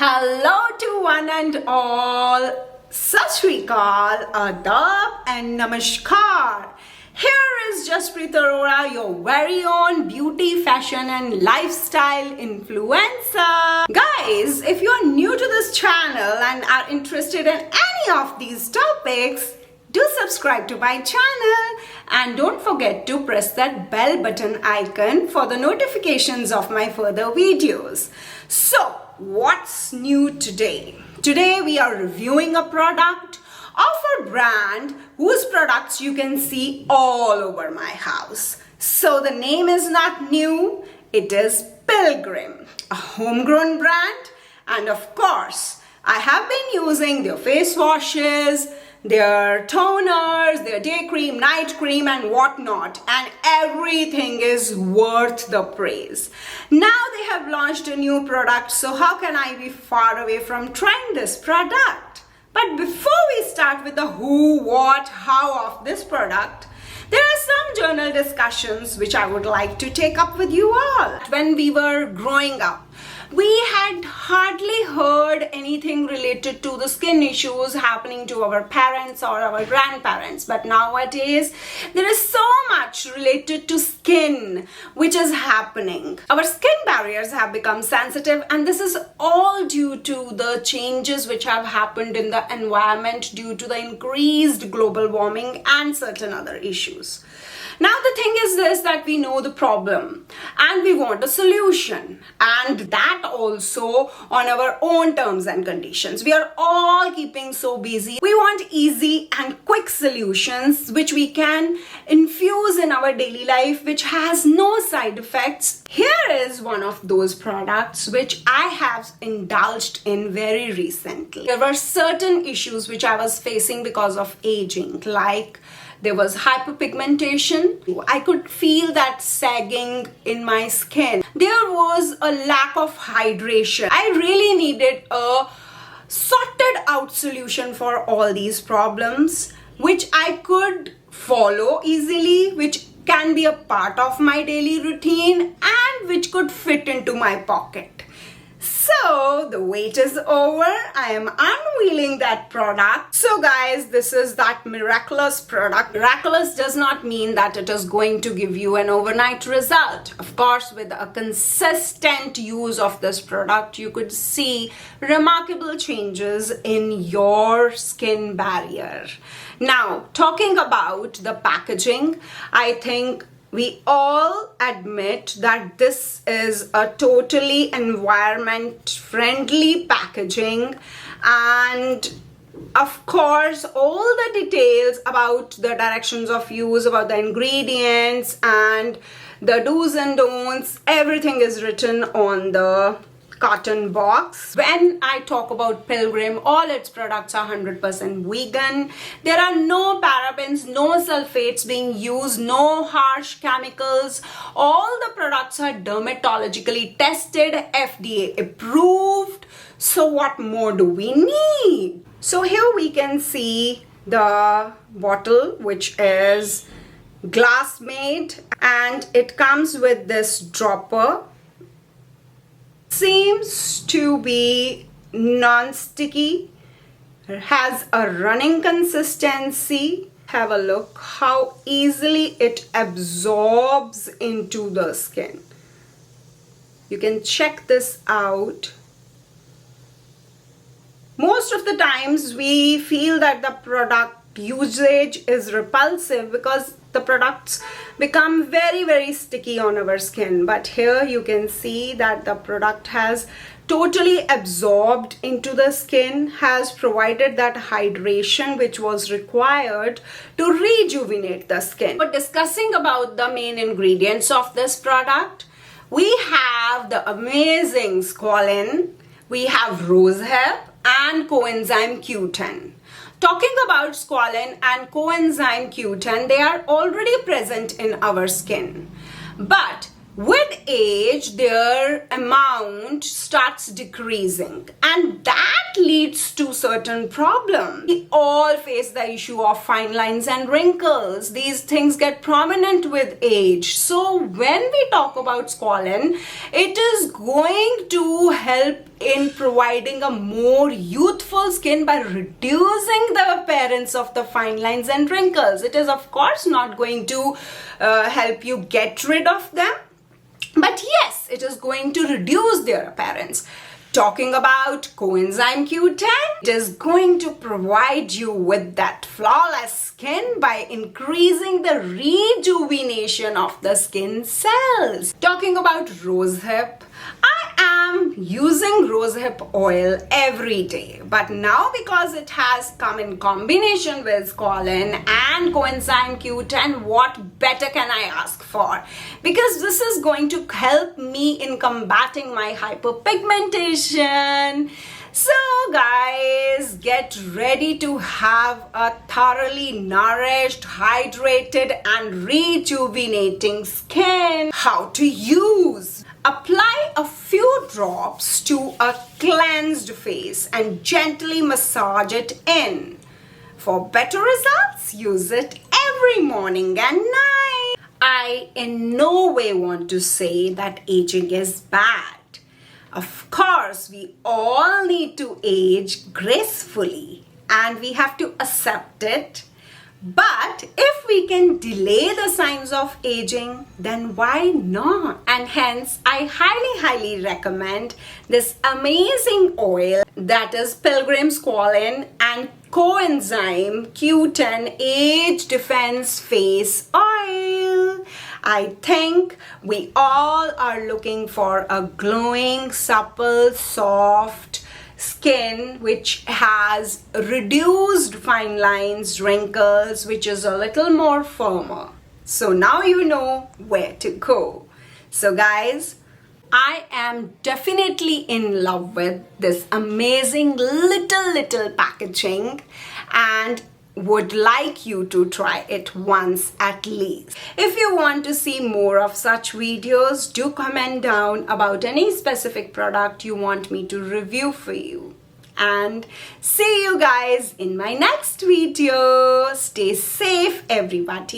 Hello to one and all. Sat Shri Akal, Adab and Namaskar. Here is Jaspreet Arora, your very own beauty, fashion and lifestyle influencer. Guys, if you are new to this channel and are interested in any of these topics, do subscribe to my channel and don't forget to press that bell button icon for the notifications of my further videos. So, what's new today? Today we are reviewing a product of a brand whose products you can see all over my house. So the name is not new, it is Pilgrim, a homegrown brand, and of course I have been using their face washes, their toners, their day cream, night cream and whatnot, and everything is worth the praise. Now they have launched a new product, so how can I be far away from trying this product? But before we start with the who, what, how of this product, there are some journal discussions which I would like to take up with you all. When we were growing up, we had hardly heard anything related to the skin issues happening to our parents or our grandparents. But nowadays, there is so much related to skin which is happening. Our skin barriers have become sensitive, and this is all due to the changes which have happened in the environment due to the increased global warming and certain other issues. Now the thing is this, that we know the problem and we want a solution, and that also on our own terms and conditions. We are all keeping so busy. We want easy and quick solutions which we can infuse in our daily life, which has no side effects. Here is one of those products which I have indulged in very recently. There were certain issues which I was facing because of aging, like there was hyperpigmentation. I could feel that sagging in my skin. There was a lack of hydration. I really needed a sorted out solution for all these problems, which I could follow easily, which can be a part of my daily routine and which could fit into my pocket. So the wait is over. I am unveiling that product. So guys, this is that miraculous product. Miraculous does not mean that it is going to give you an overnight result. Of course, with a consistent use of this product, you could see remarkable changes in your skin barrier. Now, talking about the packaging, I think we all admit that this is a totally environment friendly packaging, and of course all the details about the directions of use, about the ingredients and the do's and don'ts, everything is written on the carton box. When I talk about Pilgrim, all its products are 100% vegan. There are no parabens, no sulfates being used, no harsh chemicals. All the products are dermatologically tested, FDA approved. So what more do we need? So here we can see the bottle, which is glass made, and it comes with this dropper. Seems to be non-sticky, has a running consistency. Have a look how easily it absorbs into the skin. You can check this out. Most of the times we feel that the product usage is repulsive because the products become very sticky on our skin, but here you can see that the product has totally absorbed into the skin, has provided that hydration which was required to rejuvenate the skin. But discussing about the main ingredients of this product, we have the amazing Squalane, we have rosehip and Coenzyme Q10. Talking about Squalane and Coenzyme Q10, they are already present in our skin. But with age, their amount starts decreasing. And that leads to certain problems. We all face the issue of fine lines and wrinkles. These things get prominent with age. So when we talk about Squalane, it is going to help in providing a more youthful skin by reducing the appearance of the fine lines and wrinkles. It is of course not going to help you get rid of them, but yes, it is going to reduce their appearance. Talking about Coenzyme Q10, it is going to provide you with that flawless skin by increasing the rejuvenation of the skin cells. Talking about rosehip, I am using rosehip oil every day, but now because it has come in combination with Squalane and Coenzyme Q10, what better can I ask for? Because this is going to help me in combating my hyperpigmentation. So guys, get ready to have a thoroughly nourished, hydrated and rejuvenating skin. How to use? Apply a few drops to a cleansed face and gently massage it in. For better results, use it every morning and night. I in no way want to say that aging is bad. Of course, we all need to age gracefully and we have to accept it. But if we can delay the signs of aging, then why not? And hence, I highly recommend this amazing oil, that is Pilgrim Squalane and Coenzyme Q10 Age Defense Face Oil. I think we all are looking for a glowing, supple, soft skin which has reduced fine lines, wrinkles, which is a little more firmer. So now you know where to go. So guys, I am definitely in love with this amazing little packaging and would like you to try it once at least. If you want to see more of such videos, do comment down about any specific product you want me to review for you. And see you guys in my next video. Stay safe, everybody.